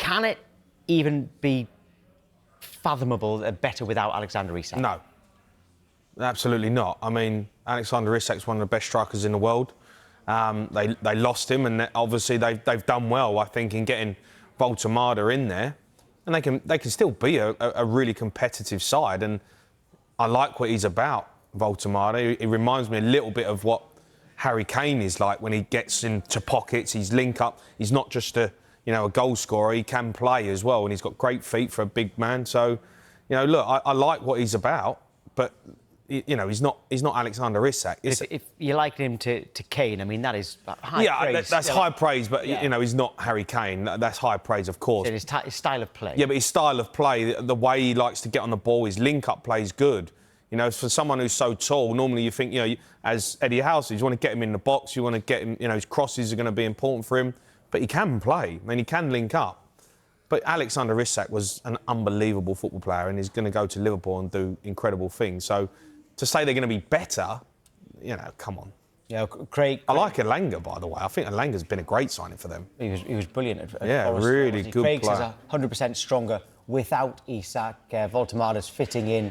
can it even be fathomable better without Alexander Isak? No, absolutely not. I mean, Alexander Isak's one of the best strikers in the world. They lost him, and obviously they've done well, I think, in getting Woltemade in there, and they can still be a really competitive side. And I like what he's about, Woltemade. He reminds me a little bit of what Harry Kane is like when he gets into pockets. He's link up. He's not just a goal scorer. He can play as well, and he's got great feet for a big man. So, look, I like what he's about, but he's not Alexander Isak. If you liken him to Kane, I mean, that is high praise. That's high praise, but he's not Harry Kane. That's high praise, of course. His style of play. Yeah, but his style of play, the way he likes to get on the ball, his link-up play is good. For someone who's so tall, normally you think, as Eddie Howe says, you want to get him in the box, you want to get him, his crosses are going to be important for him, but he can play, he can link up. But Alexander Isak was an unbelievable football player, and he's going to go to Liverpool and do incredible things. So to say they're going to be better, come on. Yeah, Craig. I like Elanga, by the way. I think Elanga's been a great signing for them. He was brilliant at Forest. Really good Craig's player. Craig's 100% stronger without Isak. Woltemade's fitting in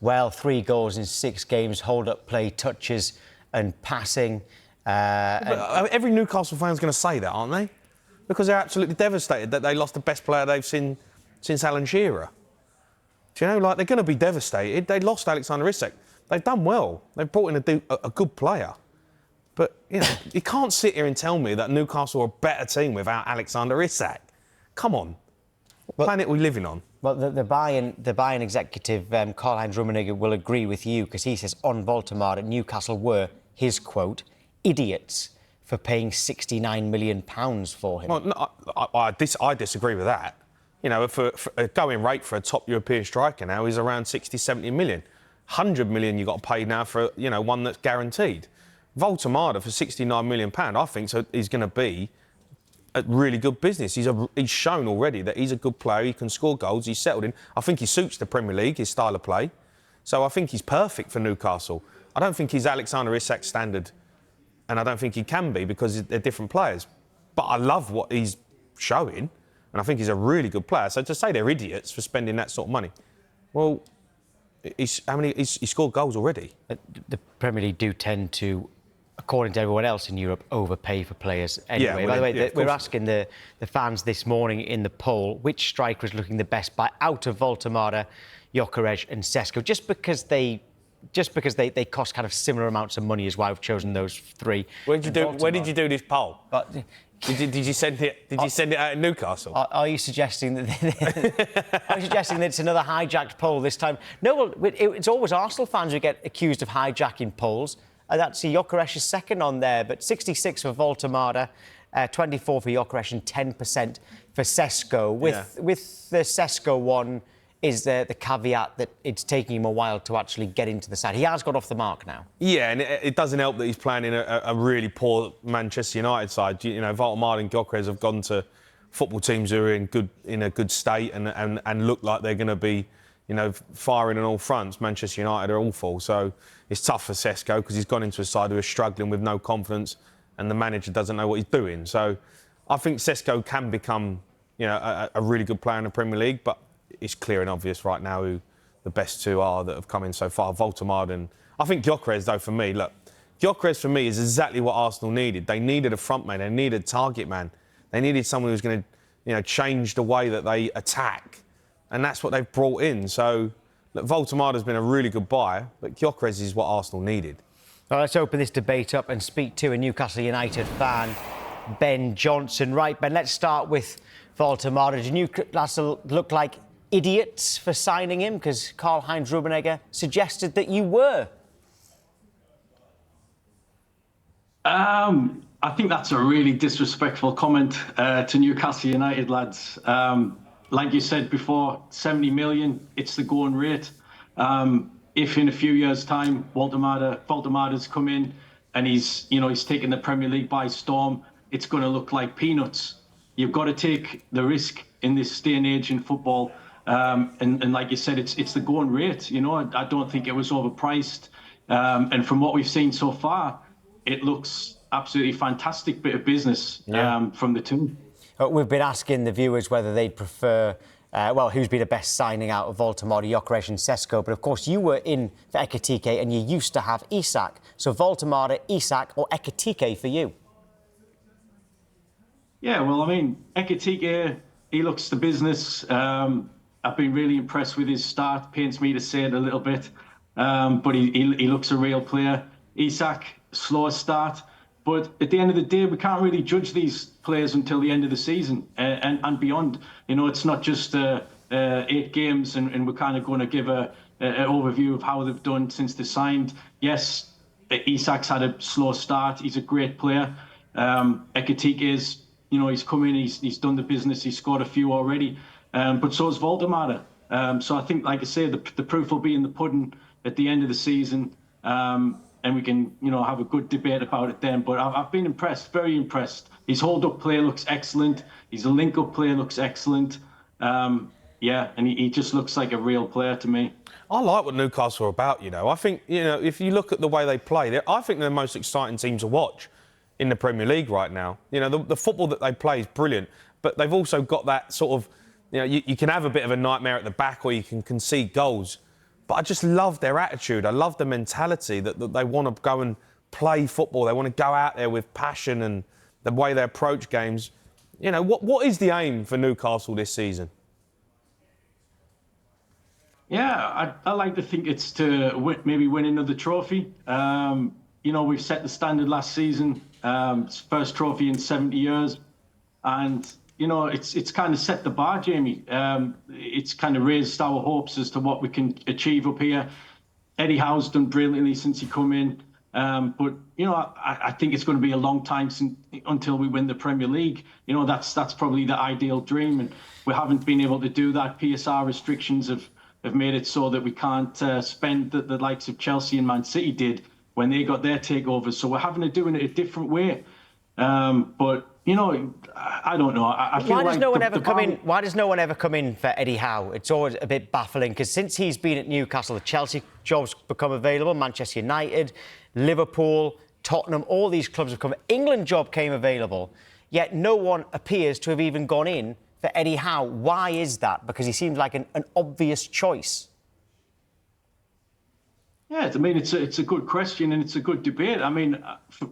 well, 3 goals in 6 games, hold-up play, touches and passing. Every Newcastle fan's going to say that, aren't they? Because they're absolutely devastated that they lost the best player they've seen since Alan Shearer. Do they're going to be devastated. They lost Alexander Isak. They've done well. They've brought in a good player. But, you can't sit here and tell me that Newcastle are a better team without Alexander Isak. Come on. What planet are we living on? Well, the Bayern executive, Karl-Heinz Rummenigge, will agree with you, because he says on Woltemade, Newcastle were, his quote, idiots for paying £69 million for him. Well, no, I disagree with that. For a going rate for a top European striker now is around 60, 70 million. 100 million you've got to pay now for, one that's guaranteed. Woltemade for £69 million, I think he's going to be a really good business. He's shown already that he's a good player. He can score goals. He's settled in. I think he suits the Premier League, his style of play. So I think he's perfect for Newcastle. I don't think he's Alexander Isak standard, and I don't think he can be, because they're different players. But I love what he's showing, and I think he's a really good player. So to say they're idiots for spending that sort of money, well, he scored goals already. The Premier League do tend to, according to everyone else in Europe, overpay for players anyway. By the way, we're asking the fans this morning in the poll which striker is looking the best out of Woltemade, Gyokeres and Sesko, just because they cost kind of similar amounts of money, is why we've chosen those 3. Where did you do this poll? Did you send it? Did you send it out in Newcastle? Are you suggesting that? Are you suggesting that it's another hijacked poll this time? No, well, it's always Arsenal fans who get accused of hijacking polls. That's Gyokeres' second on there, but 66 for Woltemade, 24 for Gyokeres and 10% for Sesko. With the Sesko one is the caveat that it's taking him a while to actually get into the side. He has got off the mark now. Yeah, and it doesn't help that he's playing in a really poor Manchester United side. Woltemade and Gyokeres have gone to football teams who are in a good state and look like they're going to be, firing on all fronts. Manchester United are awful, so it's tough for Sesko because he's gone into a side who are struggling with no confidence, and the manager doesn't know what he's doing. So I think Sesko can become, a really good player in the Premier League, but it's clear and obvious right now who the best 2 are that have come in so far, Woltemade and... I think Gyokeres, though, for me, look, Gyokeres for me is exactly what Arsenal needed. They needed a front man, they needed a target man, they needed someone who's going to, change the way that they attack, and that's what they've brought in. So, look, Woltemade has been a really good buy, but Gyokeres is what Arsenal needed. Well, let's open this debate up and speak to a Newcastle United fan, Ben Johnson. Right, Ben, let's start with Woltemade. Did Newcastle look like idiots for signing him? Because Karl-Heinz Rummenigge suggested that you were. I think that's a really disrespectful comment to Newcastle United, lads. Like you said before, 70 million, it's the going rate. If in a few years' time Woltemade's come in and he's taken the Premier League by storm, it's going to look like peanuts. You've got to take the risk in this day and age in football. And like you said, it's the going rate. I don't think it was overpriced. And from what we've seen so far, it looks absolutely fantastic bit of business from the two. We've been asking the viewers whether they'd prefer, who's been the best signing out of Woltemade, Gyokeres and Sesko. But, of course, you were in for Ekitike and you used to have Isak. So Woltemade, Isak or Ekitike for you? Yeah, well, I mean, Ekitike, he looks the business. I've been really impressed with his start. Pains me to say it a little bit. But he looks a real player. Isak, slow start. But at the end of the day, we can't really judge these players until the end of the season and beyond. You know, it's not just 8 games and we're kind of going to give an overview of how they've done since they signed. Yes, Isak's had a slow start. He's a great player. Ekitike is, you know, he's come in, he's done the business, he's scored a few already. But so has Woltemade. So I think, like I say, the proof will be in the pudding at the end of the season. And we can, you know, have a good debate about it then. But I've been impressed, very impressed. His hold-up play looks excellent. His link-up play looks excellent. Yeah, and he just looks like a real player to me. I like what Newcastle are about, you know. I think, you know, if you look at the way they play, I think they're the most exciting team to watch in the Premier League right now. You know, the football that they play is brilliant, but they've also got that sort of, you know, you can have a bit of a nightmare at the back or you can concede goals. But I just love their attitude. I love the mentality that they want to go and play football. They want to go out there with passion and the way they approach games. You know, what is the aim for Newcastle this season? Yeah, I like to think it's to maybe win another trophy. You know, we've set the standard last season. First trophy in 70 years. And you know, it's kind of set the bar, Jamie. It's kind of raised our hopes as to what we can achieve up here. Eddie Howe's done brilliantly since he come in. But, you know, I think it's going to be a long time until we win the Premier League. You know, that's probably the ideal dream. And we haven't been able to do that. PSR restrictions have made it so that we can't spend the likes of Chelsea and Man City did when they got their takeovers. So we're having to do it a different way. But you know, I don't know. I feel why does like no one ever come in? Why does no one ever come in for Eddie Howe? It's always a bit baffling because since he's been at Newcastle, the Chelsea jobs become available. Manchester United, Liverpool, Tottenham, all these clubs have come. England job came available, yet no one appears to have even gone in for Eddie Howe. Why is that? Because he seems like an obvious choice. Yeah, I mean, it's a good question and it's a good debate. I mean,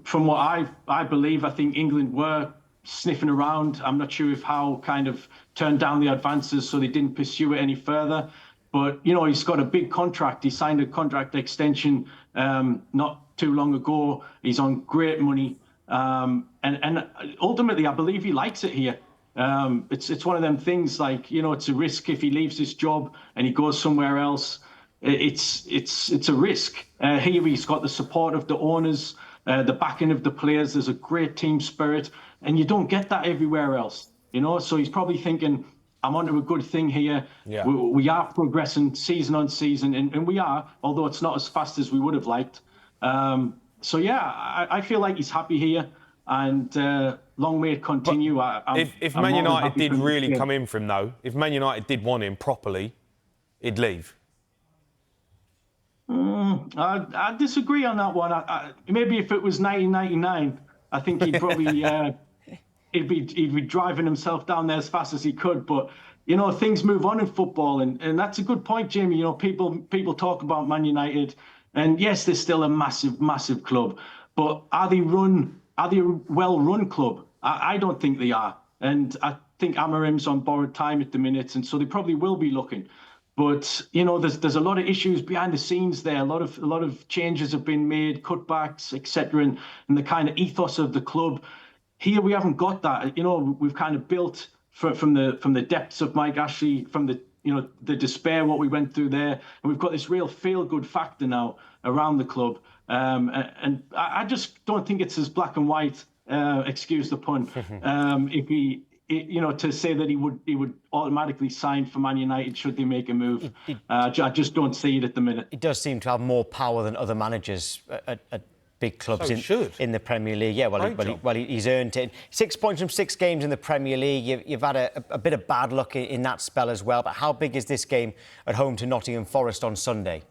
from what I believe, I think England were sniffing around. I'm not sure if Howe kind of turned down the advances, so they didn't pursue it any further. But, you know, he's got a big contract. He signed a contract extension not too long ago. He's on great money. And ultimately, I believe he likes it here. It's one of them things like, you know, it's a risk if he leaves his job and he goes somewhere else. It's a risk. Here he's got the support of the owners, the backing of the players. There's a great team spirit, and you don't get that everywhere else. You know, so he's probably thinking, I'm onto a good thing here. Yeah. We are progressing season on season, and we are, although it's not as fast as we would have liked. So yeah, I feel like he's happy here, and long may it continue. If Man United did really come in for him, though, if Man United did want him properly, he'd leave. I disagree on that one. Maybe if it was 1999, I think he'd probably he'd be driving himself down there as fast as he could. But you know, things move on in football, and that's a good point, Jamie. You know, people talk about Man United, and yes, they're still a massive club, but are they a well-run club? I don't think they are, and I think Amarim's on borrowed time at the minute, and so they probably will be looking. But you know, there's a lot of issues behind the scenes there. A lot of changes have been made, cutbacks, etc., and the kind of ethos of the club. Here we haven't got that. You know, we've kind of built from the depths of Mike Ashley, from the despair what we went through there, and we've got this real feel-good factor now around the club. And I just don't think it's as black and white. Excuse the pun. If he. You know, to say that he would automatically sign for Man United should they make a move. I just don't see it at the minute. He does seem to have more power than other managers at big clubs in the Premier League. Yeah, well, he's earned it. 6 points from 6 games in the Premier League. You've had a bit of bad luck in that spell as well. But how big is this game at home to Nottingham Forest on Sunday?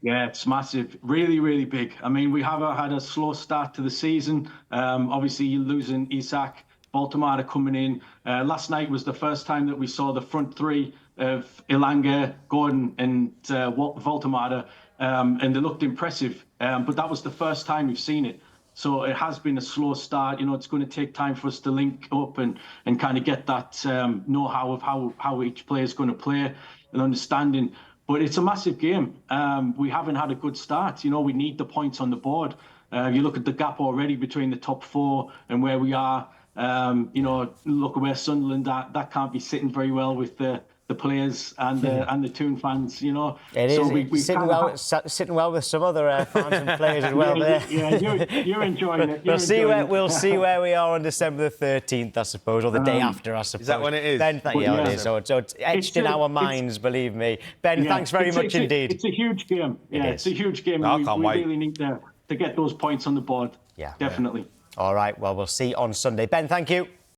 Yeah, it's massive. Really, really big. I mean, we have had a slow start to the season. Obviously, losing Isak Woltemade coming in. Last night was the first time that we saw the front three of Elanga, Gordon and Woltemade, and they looked impressive. But that was the first time we've seen it. So it has been a slow start. You know, it's going to take time for us to link up and kind of get that know-how of how each player is going to play and understanding. But it's a massive game. We haven't had a good start. You know, we need the points on the board. You look at the gap already between the top four and where we are. You know, look at where Sunderland that can't be sitting very well with the players and the Toon fans, you know. It is. So we sitting well with some other fans and players as well. You're enjoying it. We'll see where we are on December the 13th, I suppose, or the day after, I suppose. Is that when it is? Ben, it is. So it's etched in our minds, believe me. Ben, thanks very much indeed. It's a huge game. Yeah, it's a huge game. I can't wait. We really need to get those points on the board. Yeah. Definitely. All right, well, we'll see on Sunday. Ben, thank you.